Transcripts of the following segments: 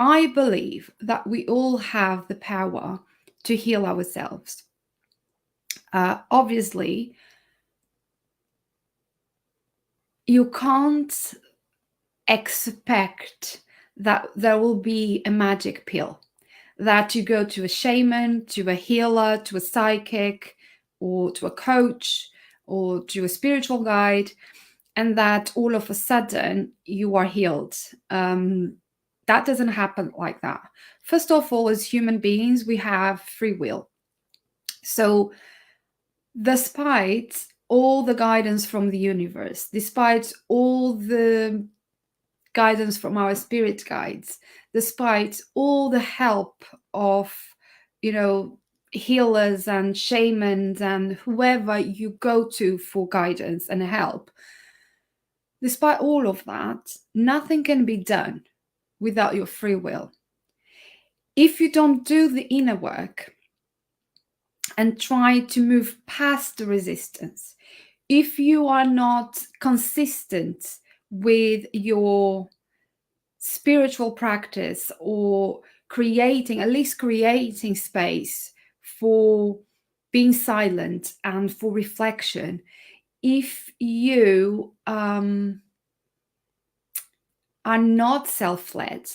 I believe that we all have the power to heal ourselves. Obviously, you can't expect that there will be a magic pill, that you go to a shaman, to a healer, to a psychic, or to a coach, or to a spiritual guide, and that all of a sudden you are healed. That doesn't happen like that. First of all, as human beings, we have free will. So, despite all the guidance from the universe, despite all the guidance from our spirit guides, despite all the help of, healers and shamans and whoever you go to for guidance and help, despite all of that, nothing can be done without your free will. If you don't do the inner work and try to move past the resistance, if you are not consistent with your spiritual practice or at least creating space for being silent and for reflection, if you are not self-led,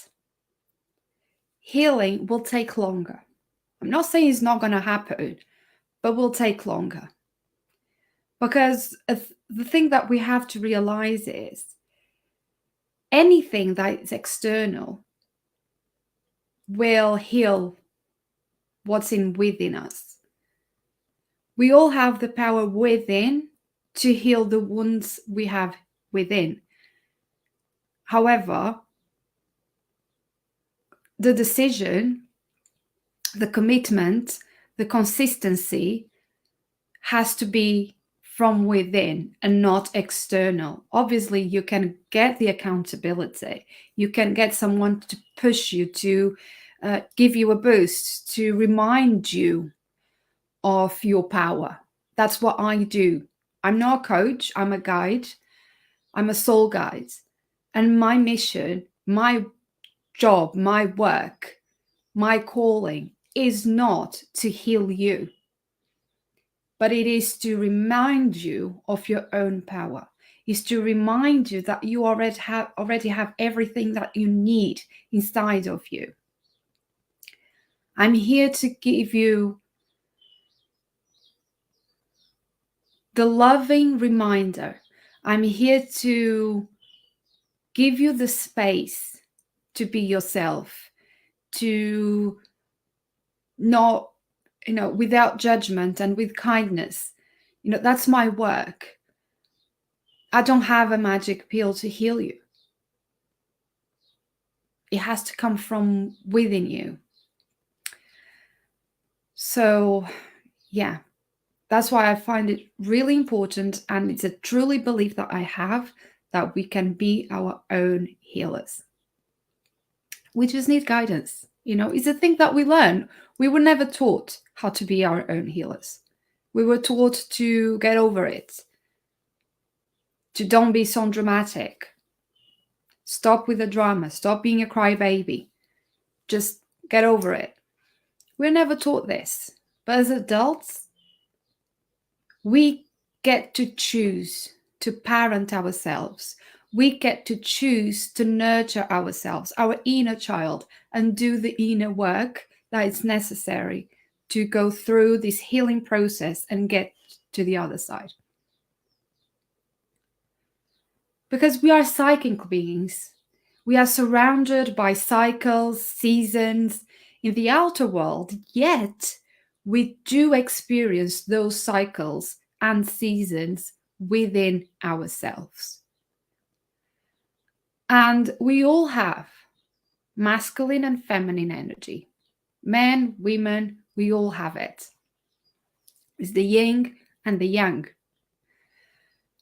healing will take longer. I'm not saying it's not going to happen, but will take longer. Because the thing that we have to realize is anything that is external will heal what's within us. We all have the power within to heal the wounds we have within. However, the decision, the commitment, the consistency has to be from within and not external. Obviously, you can get the accountability. You can get someone to push you, to give you a boost, to remind you of your power. That's what I do. I'm not a coach, I'm a guide. I'm a soul guide. And my mission, my job, my work, my calling is not to heal you, but it is to remind you of your own power, is to remind you that you already have everything that you need inside of you. I'm here to give you the loving reminder. I'm here to give you the space to be yourself, to not, without judgment and with kindness. That's my work. I don't have a magic pill to heal you. It has to come from within you. So, yeah, that's why I find it really important, and it's a truly belief that I have, that we can be our own healers. We just need guidance. It's a thing that we learn. We were never taught how to be our own healers. We were taught to get over it, to don't be so dramatic. Stop with the drama. Stop being a crybaby. Just get over it. We're never taught this. But as adults, we get to choose to parent ourselves. We get to choose to nurture ourselves, our inner child, and do the inner work that is necessary to go through this healing process and get to the other side. Because we are psychic beings. We are surrounded by cycles, seasons in the outer world, yet we do experience those cycles and seasons within ourselves. And we all have masculine and feminine energy. Men, women, we all have it. It's the yin and the yang,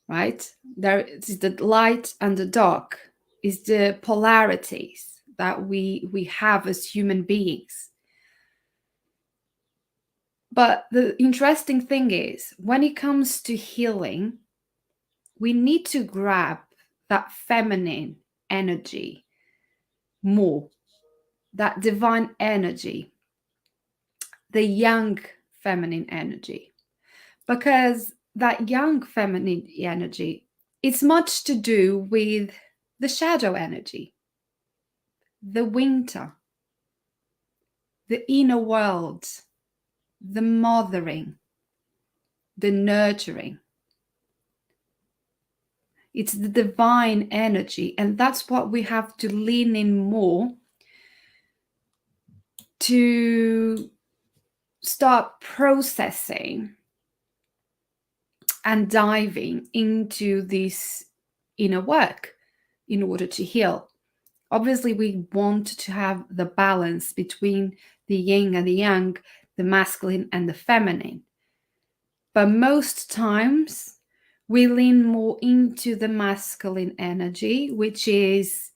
right? There is the light and the dark. It's the polarities that we have as human beings. But the interesting thing is, when it comes to healing, we need to grab that feminine energy more. that divine energy, the young feminine energy. Because that young feminine energy, it's much to do with the shadow energy, the winter, the inner world, the mothering, the nurturing. It's the divine energy, and that's what we have to lean in more to start processing and diving into this inner work in order to heal. Obviously, we want to have the balance between the yin and the yang, the masculine and the feminine. But most times, we lean more into the masculine energy, which is,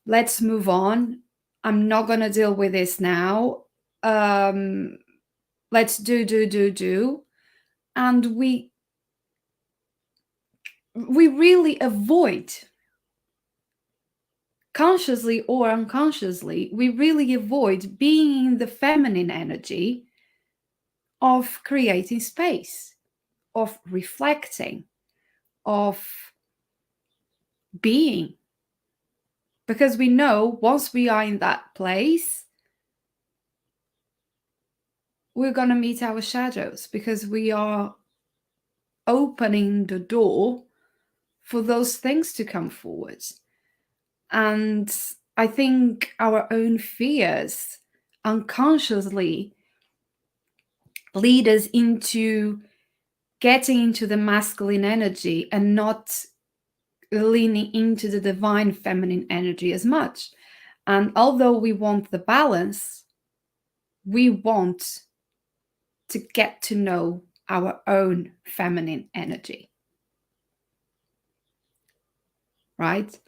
let's move on. I'm not going to deal with this now. Let's do. And we really avoid, consciously or unconsciously, we really avoid being in the feminine energy of creating space, of reflecting, of being. Because we know once we are in that place, we're going to meet our shadows, because we are opening the door for those things to come forward. And I think our own fears unconsciously lead us into getting into the masculine energy and not leaning into the divine feminine energy as much. And although we want the balance, we want to get to know our own feminine energy, right?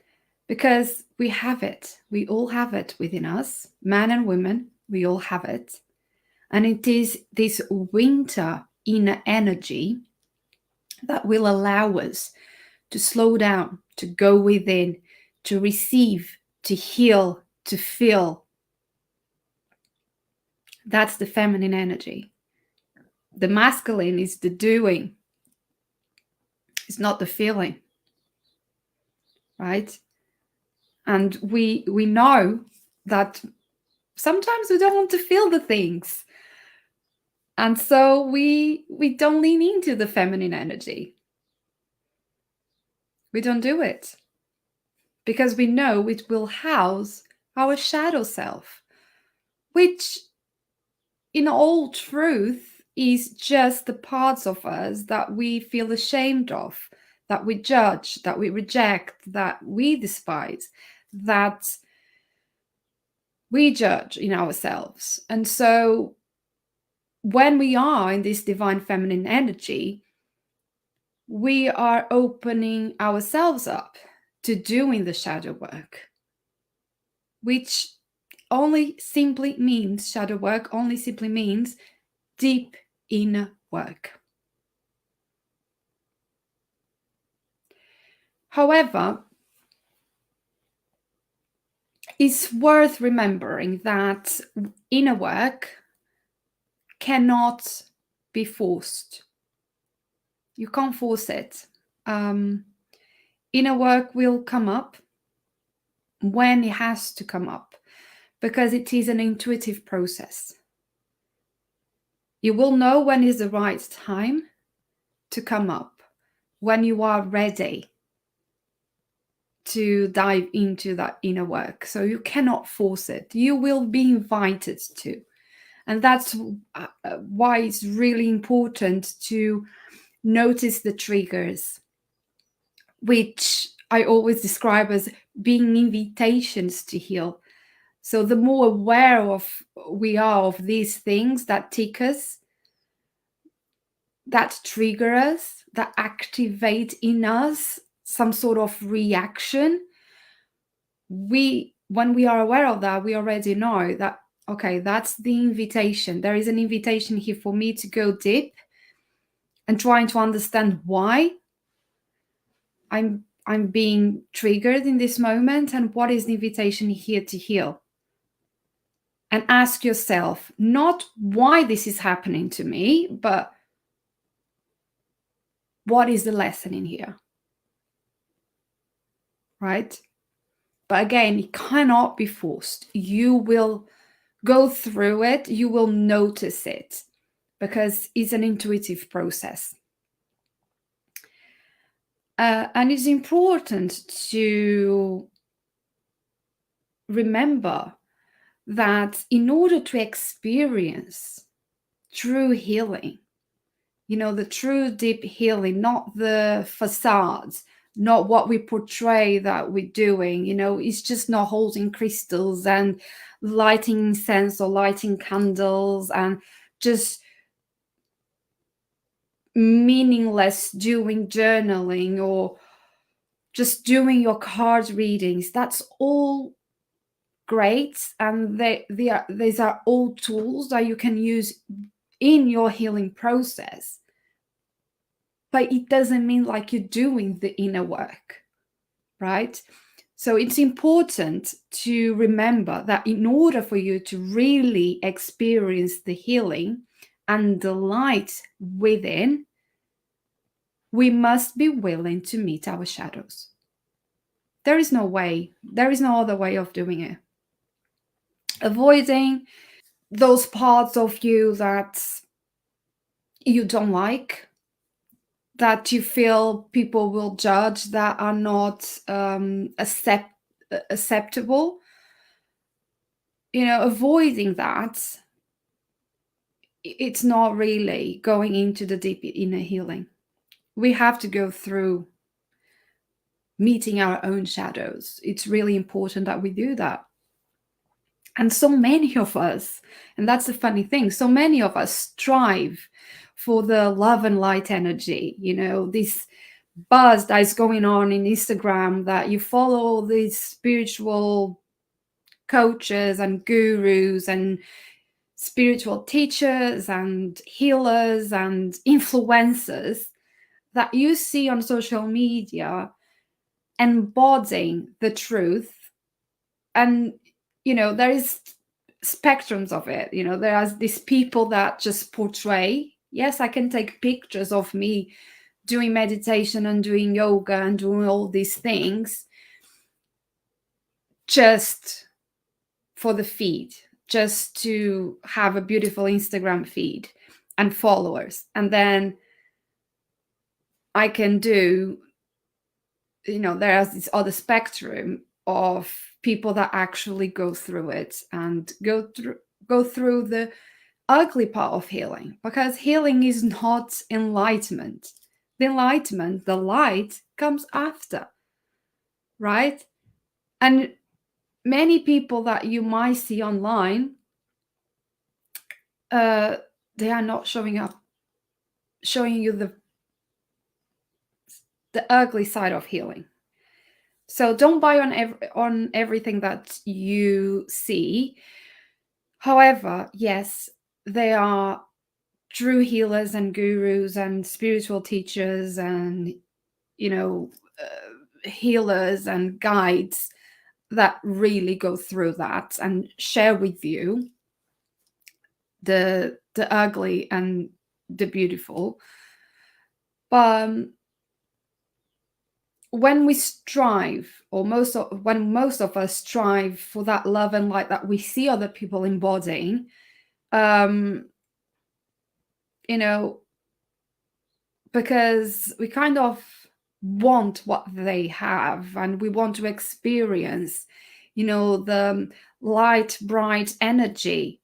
Because we have it. We all have it within us, men and women, we all have it. And it is this winter inner energy that will allow us to slow down, to go within, to receive, to heal, to feel. That's the feminine energy. The masculine is the doing. It's not the feeling, right? And we know that sometimes we don't want to feel the things. And so we don't lean into the feminine energy. We don't do it because we know it will house our shadow self, which in all truth is just the parts of us that we feel ashamed of, that we judge, that we reject, that we despise, that we judge in ourselves. And so when we are in this divine feminine energy, we are opening ourselves up to doing the shadow work, which only simply means shadow work, only simply means deep inner work. However, it's worth remembering that inner work cannot be forced. You can't force it. Inner work will come up when it has to come up, because it is an intuitive process. You will know when is the right time to come up, when you are ready to dive into that inner work. So you cannot force it. You will be invited to. And that's why it's really important to notice the triggers, which I always describe as being invitations to heal. So the more aware of we are of these things that tick us, that trigger us, that activate in us some sort of reaction, when we are aware of that, we already know that, okay, that's the invitation. There is an invitation here for me to go deep and trying to understand why I'm being triggered in this moment, and what is the invitation here to heal. and ask yourself not why this is happening to me, but what is the lesson in here, right? But again, it cannot be forced. You will go through it, you will notice it because it's an intuitive process. And it's important to remember that in order to experience true healing, the true deep healing, not the facades, not what we portray that we're doing, it's just not holding crystals and lighting incense or lighting candles and just meaningless doing journaling or just doing your card readings. That's all great, and these are all tools that you can use in your healing process, but it doesn't mean like you're doing the inner work, right? So it's important to remember that in order for you to really experience the healing and the light within, we must be willing to meet our shadows. There is no other way of doing it. Avoiding those parts of you that you don't like, that you feel people will judge, that are not acceptable, avoiding that, it's not really going into the deep inner healing. We have to go through meeting our own shadows. It's really important that we do that. And so many of us, and that's the funny thing, so many of us strive for the love and light energy, this buzz that is going on in Instagram, that you follow these spiritual coaches and gurus and spiritual teachers and healers and influencers that you see on social media embodying the truth. And there is spectrums of it. There are these people that just portray, yes, I can take pictures of me doing meditation and doing yoga and doing all these things just for the feed, just to have a beautiful Instagram feed and followers. And then I can do, there's this other spectrum of people that actually go through it and go through the ugly part of healing, because healing is not enlightenment. The enlightenment, the light, comes after, right? And many people that you might see online, they are not showing you the ugly side of healing. So don't buy on everything that you see. However, yes, they are true healers and gurus and spiritual teachers and healers and guides that really go through that and share with you the ugly and the beautiful. But when we strive, or when most of us strive for that love and light that we see other people embodying, because we kind of want what they have, and we want to experience, the light, bright energy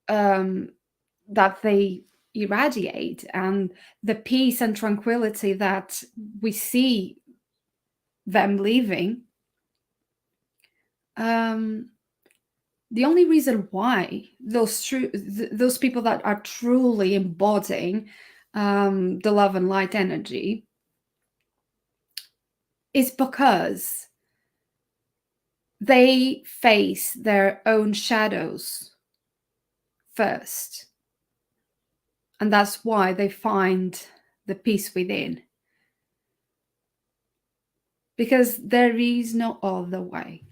that they irradiate, and the peace and tranquility that we see them living. The only reason why those people that are truly embodying the love and light energy is because they face their own shadows first. And that's why they find the peace within. Because there is no other way.